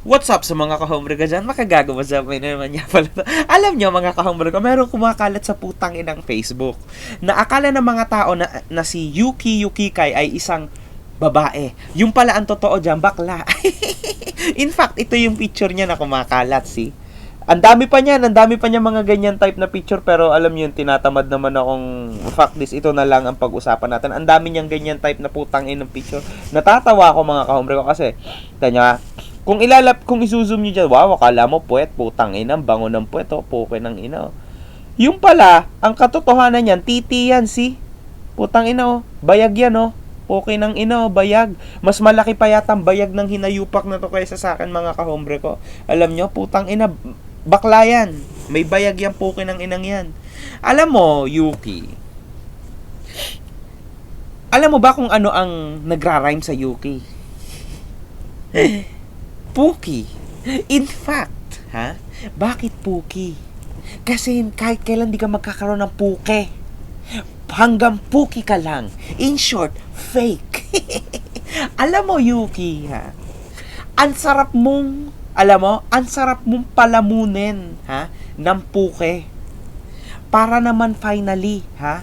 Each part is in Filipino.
What's up sa mga kahombre ka dyan? Makagagawa sa amin naman niya pala to. Alam nyo mga kahombre ko, meron kumakalat sa putang inang Facebook na akala ng mga tao na si Yuki Yukikay ay isang babae. Yung pala ang totoo dyan, bakla. In fact, ito yung picture niya na kumakalat, see? Ang dami pa niya mga ganyan type na picture, pero alam niyo, tinatamad naman akong fuck this, ito na lang ang pag-usapan natin. Ang dami niyang ganyan type na putang inang picture. Natatawa ako mga kahombre ko kasi, tanya, kung isusum niyo dyan, wow, akala mo puwet, putang ina, bango ng puwet, oh, puke ng ina, oh. Yung pala, ang katotohanan niyan, titi yan, si. Putang ina, oh. Bayag yan, oh. Puke ng ina, oh, bayag. Mas malaki pa yata ang bayag ng hinayupak na to kaysa sa akin, mga kahombre ko. Alam nyo, putang ina, bakla yan. May bayag yan, puke ng inang yan. Alam mo, Yuki, alam mo ba kung ano ang nagra-rhyme sa Yuki? Puki. In fact, ha? Bakit Puki? Kasi kahit kailan di ka magkakaroon ng puke. Hanggang Puki ka lang. In short, fake. Alam mo, Yuki, ha? Ang sarap mong, alam mo, ang sarap mong palamunin, ha? Ng puke. Para naman finally, ha?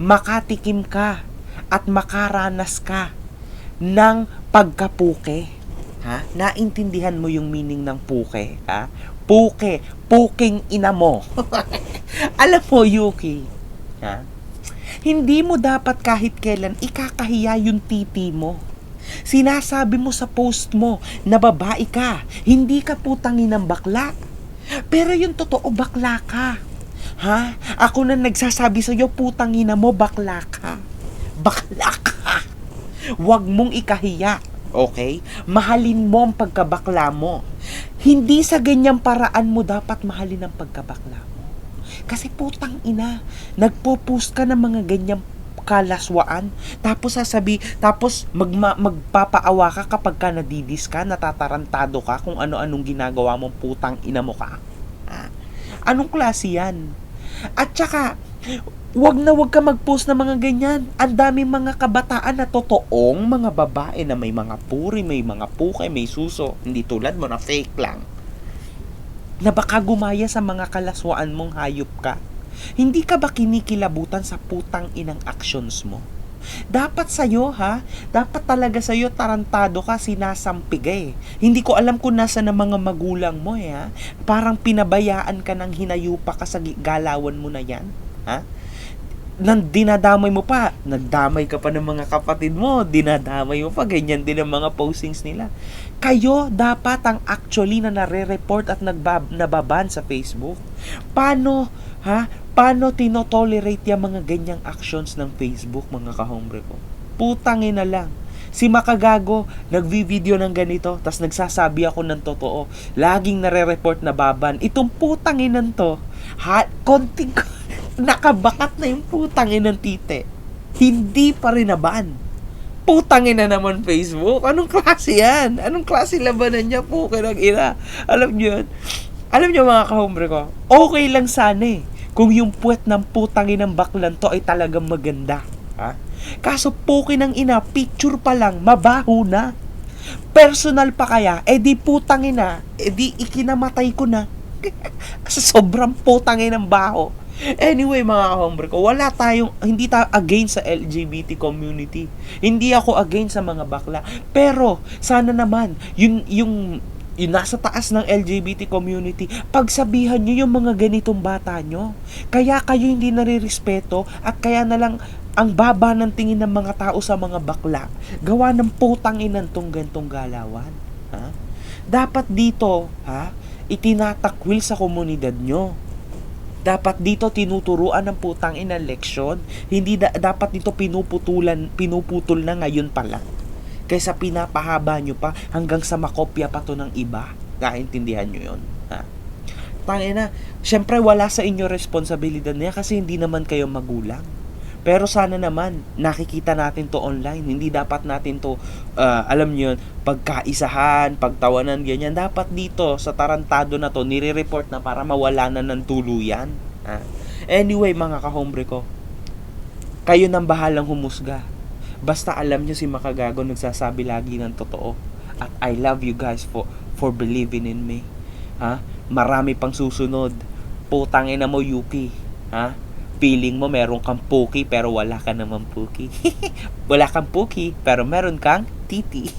Makatikim ka at makaranas ka ng pagkapuke. Ha? Naintindihan mo yung meaning ng puke, ha? Puke, puking ina mo. Alam mo, Yuki, ha? Hindi mo dapat kahit kailan ikakahiya yung titi mo. Sinasabi mo sa post mo na babae ka, hindi ka putangin ng bakla. Pero yung totoo, bakla ka. Ha? Ako na nagsasabi sa'yo, putangin mo, bakla ka. Bakla ka. Huwag mong ikahiya. Okay? Mahalin mo ang pagkabakla mo. Hindi sa ganyang paraan mo dapat mahalin ang pagkabakla mo. Kasi putang ina, nagpo-post ka ng mga ganyang kalaswaan, tapos magpapaawa ka kapag ka nadidis ka, natatarantado ka kung ano-anong ginagawa mong putang ina mo ka. Ha? Anong klase yan? At saka, wag ka mag-post ng mga ganyan. Ang dami mga kabataan na totoong mga babae na may mga puri, may mga puke, may suso. Hindi tulad mo na fake lang. Na baka gumaya sa mga kalaswaan mong hayop ka. Hindi ka ba kinikilabutan sa putang inang actions mo? Dapat sa'yo, ha? Dapat talaga sa'yo tarantado ka, sinasampigay. Hindi ko alam kung nasa na mga magulang mo, ha? Parang pinabayaan ka ng hinayupa ka sa galawan mo na yan, ha? Dinadamay mo pa, nagdamay ka pa ng mga kapatid mo, dinadamay mo pa, ganyan din ang mga postings nila. Kayo dapat ang actually na nare-report at nababan sa Facebook. Paano, ha? Paano tinotolerate yung mga ganyang actions ng Facebook, mga kahombre ko? Putangin na lang. Si Makagago, nagvi-video ng ganito, tas nagsasabi ako ng totoo. Laging nare-report na baban. Itong putanginan to, konting nakabakat na yung putangin ng tite. Hindi pa rin naban. Putangin na naman Facebook. Anong klase yan? Anong klase labanan niya? Puke ng ina. Alam niyo yun? Alam niyo mga kahombre ko, okay lang sana eh kung yung puwet ng putangin ng baklan to ay talagang maganda. Ha? Kaso puke ng ina, picture pa lang, mabaho na. Personal pa kaya, di putangin na, di ikinamatay ko na. Sa sobrang putangin ng baho. Anyway mga kahombre ko, hindi tayo against sa LGBT community. Hindi ako against sa mga bakla. Pero, sana naman, yung nasa taas ng LGBT community, pagsabihan nyo yung mga ganitong bata nyo. Kaya kayo hindi narirespeto at kaya na lang ang baba ng tingin ng mga tao sa mga bakla. Gawa ng putang inan tong gantong galawan. Ha? Dapat dito, ha, itinatakwil sa komunidad nyo. Dapat dito tinuturuan ng putang inang leksyon. Hindi dapat dito pinuputol na ngayon pala. Kaysa pinapahaba nyo pa hanggang sa makopya pa to ng iba. Kaintindihan nyo yun. Ha? Tangina, syempre wala sa inyo responsibilidad niya kasi hindi naman kayo magulang. Pero sana naman, nakikita natin to online. Hindi dapat natin to, alam nyo, pagkaisahan, pagtawanan, ganyan. Dapat dito, sa tarantado na to, nire-report na para mawala na ng tuluyan. Ha? Anyway, mga kahombre ko, kayo nang bahalang humusga. Basta alam nyo si Makagago nagsasabi lagi ng totoo. At I love you guys for believing in me. Ha? Marami pang susunod. Putang ina mo, Yuki. Ha? Feeling mo meron kang puki pero wala ka naman puki. Wala kang puki pero meron kang titi.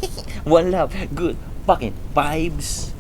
Wala. Good fucking vibes.